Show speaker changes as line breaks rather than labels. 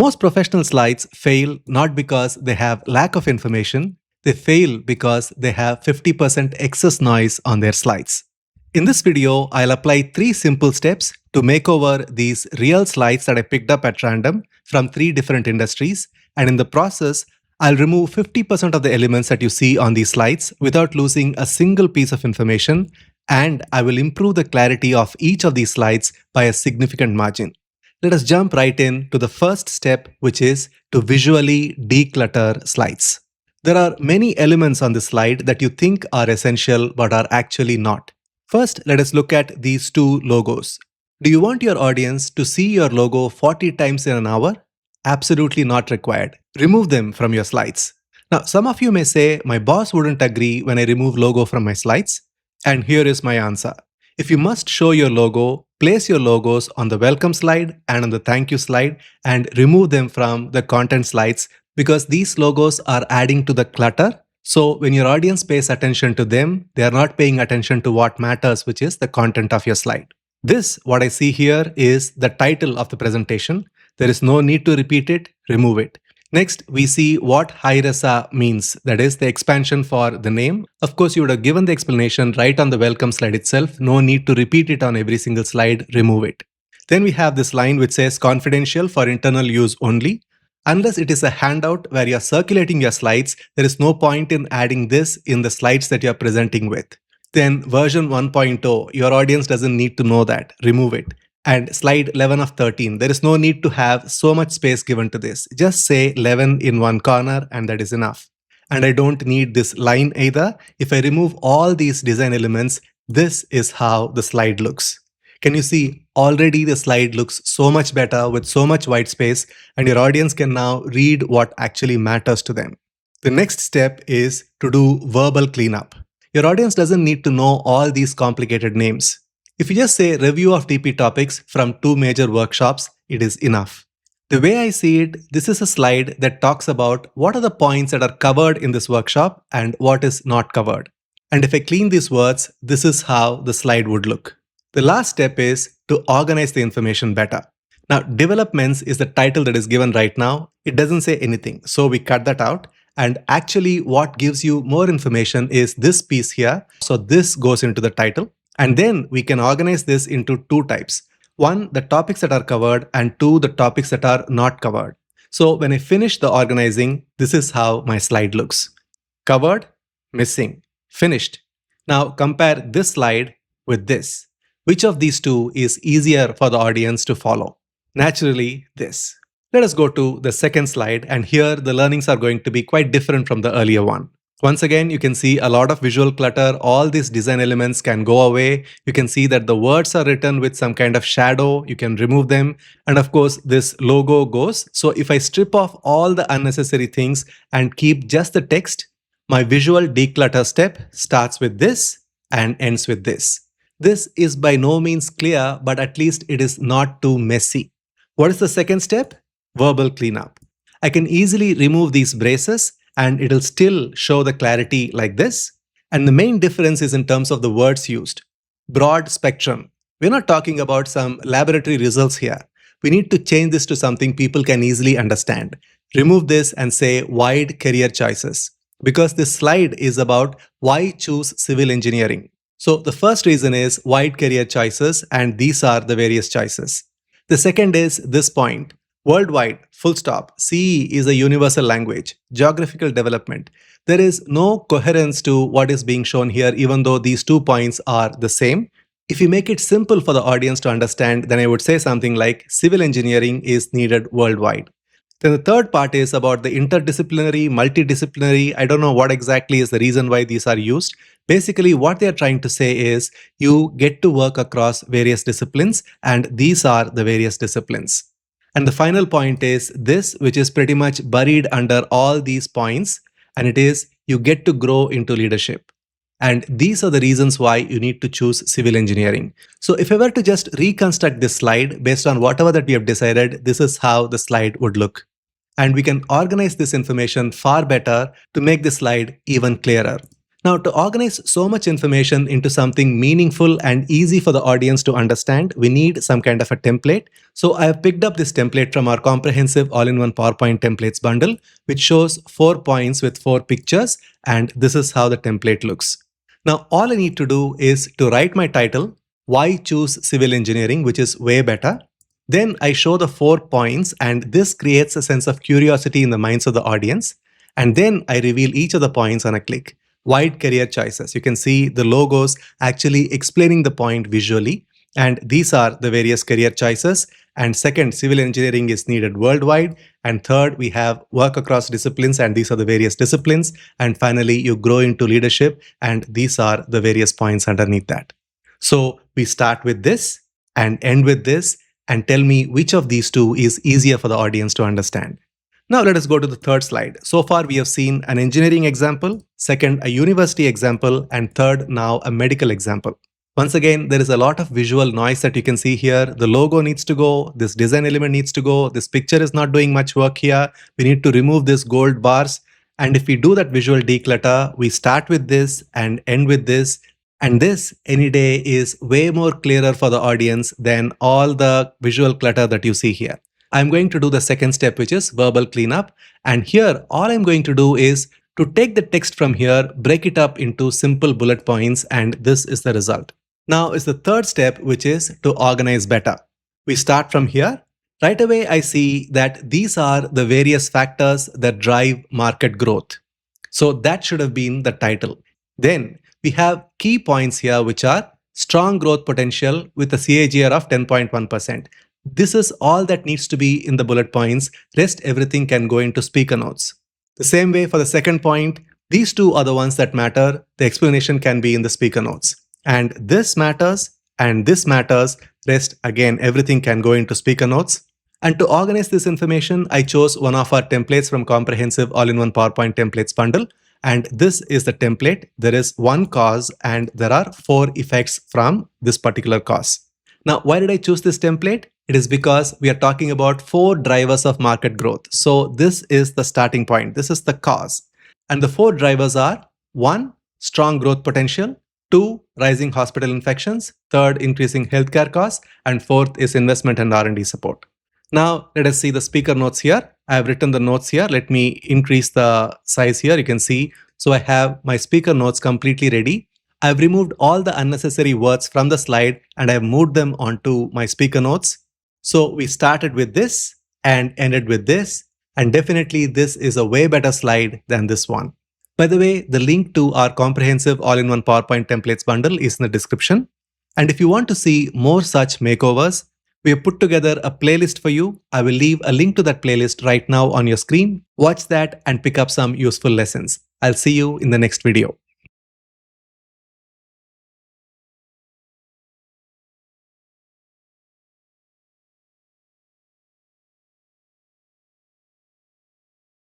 Most professional slides fail not because they have lack of information, they fail because they have 50% excess noise on their slides. In this video, I'll apply 3 simple steps to make over these real slides that I picked up at random from 3 different industries, and in the process, I'll remove 50% of the elements that you see on these slides without losing a single piece of information, and I will improve the clarity of each of these slides by a significant margin. Let us jump right in to the first step, which is to visually declutter slides. There are many elements on this slide that you think are essential but are actually not. First, let us look at these 2 logos. Do you want your audience to see your logo 40 times in an hour? Absolutely not required. Remove them from your slides. Now, some of you may say, my boss wouldn't agree when I remove logo from my slides. And here is my answer. If you must show your logo, place your logos on the welcome slide and on the thank you slide and remove them from the content slides because these logos are adding to the clutter. So when your audience pays attention to them, they are not paying attention to what matters, which is the content of your slide. This, what I see here, is the title of the presentation. There is no need to repeat it, remove it. Next, we see what Hi-Resa means, that is the expansion for the name. Of course, you would have given the explanation right on the welcome slide itself. No need to repeat it on every single slide, remove it. Then we have this line which says confidential for internal use only. Unless it is a handout where you're circulating your slides, there is no point in adding this in the slides that you're presenting with. Then version 1.0, your audience doesn't need to know that, remove it. And slide 11 of 13, there is no need to have so much space given to this. Just say 11 in one corner and that is enough. And I don't need this line either. If I remove all these design elements, this is how the slide looks. Can you see already the slide looks so much better with so much white space, and your audience can now read what actually matters to them. The next step is to do verbal cleanup. Your audience doesn't need to know all these complicated names. If you just say review of TP topics from 2 major workshops, it is enough. The way I see it, this is a slide that talks about what are the points that are covered in this workshop and what is not covered. And if I clean these words, this is how the slide would look. The last step is to organize the information better. Now, developments is the title that is given right now. It doesn't say anything, so we cut that out. And actually what gives you more information is this piece here. So this goes into the title. And then we can organize this into 2 types. 1, the topics that are covered, and 2, the topics that are not covered. So when I finish the organizing, this is how my slide looks. Covered, missing, finished. Now compare this slide with this. Which of these 2 is easier for the audience to follow? Naturally, this. Let us go to the second slide, and here the learnings are going to be quite different from the earlier one. Once again, you can see a lot of visual clutter. All these design elements can go away. You can see that the words are written with some kind of shadow. You can remove them. And of course, this logo goes. So if I strip off all the unnecessary things and keep just the text, my visual declutter step starts with this and ends with this. This is by no means clear, but at least it is not too messy. What is the second step? Verbal cleanup. I can easily remove these braces and it'll still show the clarity like this. And the main difference is in terms of the words used. Broad spectrum. We're not talking about some laboratory results here. We need to change this to something people can easily understand. Remove this and say wide career choices. Because this slide is about why choose civil engineering. So the first reason is wide career choices, and these are the various choices. The second is this point. Worldwide, full stop. CE is a universal language. Geographical development. There is no coherence to what is being shown here, even though these 2 points are the same. If you make it simple for the audience to understand, then I would say something like civil engineering is needed worldwide. Then the third part is about the interdisciplinary, multidisciplinary. I don't know what exactly is the reason why these are used. Basically, what they're trying to say is you get to work across various disciplines, and these are the various disciplines. And the final point is this, which is pretty much buried under all these points, and it is you get to grow into leadership. And these are the reasons why you need to choose civil engineering. So if I were to just reconstruct this slide based on whatever that we have decided, this is how the slide would look. And we can organize this information far better to make the slide even clearer. Now, to organize so much information into something meaningful and easy for the audience to understand, we need some kind of a template. So I have picked up this template from our comprehensive all-in-one PowerPoint templates bundle, which shows 4 points with 4 pictures, and this is how the template looks. Now, all I need to do is to write my title, Why Choose Civil Engineering, which is way better. Then I show the 4 points, and this creates a sense of curiosity in the minds of the audience. And then I reveal each of the points on a click. Wide career choices. You can see the logos actually explaining the point visually. And these are the various career choices. And second, civil engineering is needed worldwide. And third, we have work across disciplines, and these are the various disciplines. And finally, you grow into leadership, and these are the various points underneath that. So we start with this and end with this, and tell me which of these two is easier for the audience to understand. Now let us go to the third slide. So far we have seen an engineering example, second a university example, and third now a medical example. Once again, there is a lot of visual noise that you can see here. The logo needs to go, this design element needs to go, this picture is not doing much work here. We need to remove this gold bars. And if we do that visual declutter, we start with this and end with this. And this any day is way more clearer for the audience than all the visual clutter that you see here. I'm going to do the second step, which is verbal cleanup. And here, all I'm going to do is to take the text from here, break it up into simple bullet points, and this is the result. Now is the third step, which is to organize better. We start from here. Right away, I see that these are the various factors that drive market growth. So that should have been the title. Then we have key points here, which are strong growth potential with a CAGR of 10.1%. This is all that needs to be in the bullet points. Rest everything can go into speaker notes. The same way for the second point, these two are the ones that matter. The explanation can be in the speaker notes. And this matters and this matters. Rest again, everything can go into speaker notes. And to organize this information, I chose one of our templates from comprehensive all-in-one PowerPoint templates bundle. And this is the template. There is one cause and there are 4 effects from this particular cause. Now, why did I choose this template? It is because we are talking about 4 drivers of market growth. So this is the starting point. This is the cause. And the 4 drivers are 1, strong growth potential, 2, rising hospital infections, 3rd, increasing healthcare costs, and 4th is investment and R&D support. Now, let us see the speaker notes here. I have written the notes here. Let me increase the size here. You can see. So I have my speaker notes completely ready. I've removed all the unnecessary words from the slide and I've moved them onto my speaker notes. So we started with this and ended with this. And definitely this is a way better slide than this one. By the way, the link to our comprehensive all-in-one PowerPoint templates bundle is in the description. And if you want to see more such makeovers, we have put together a playlist for you. I will leave a link to that playlist right now on your screen. Watch that and pick up some useful lessons. I'll see you in the next video.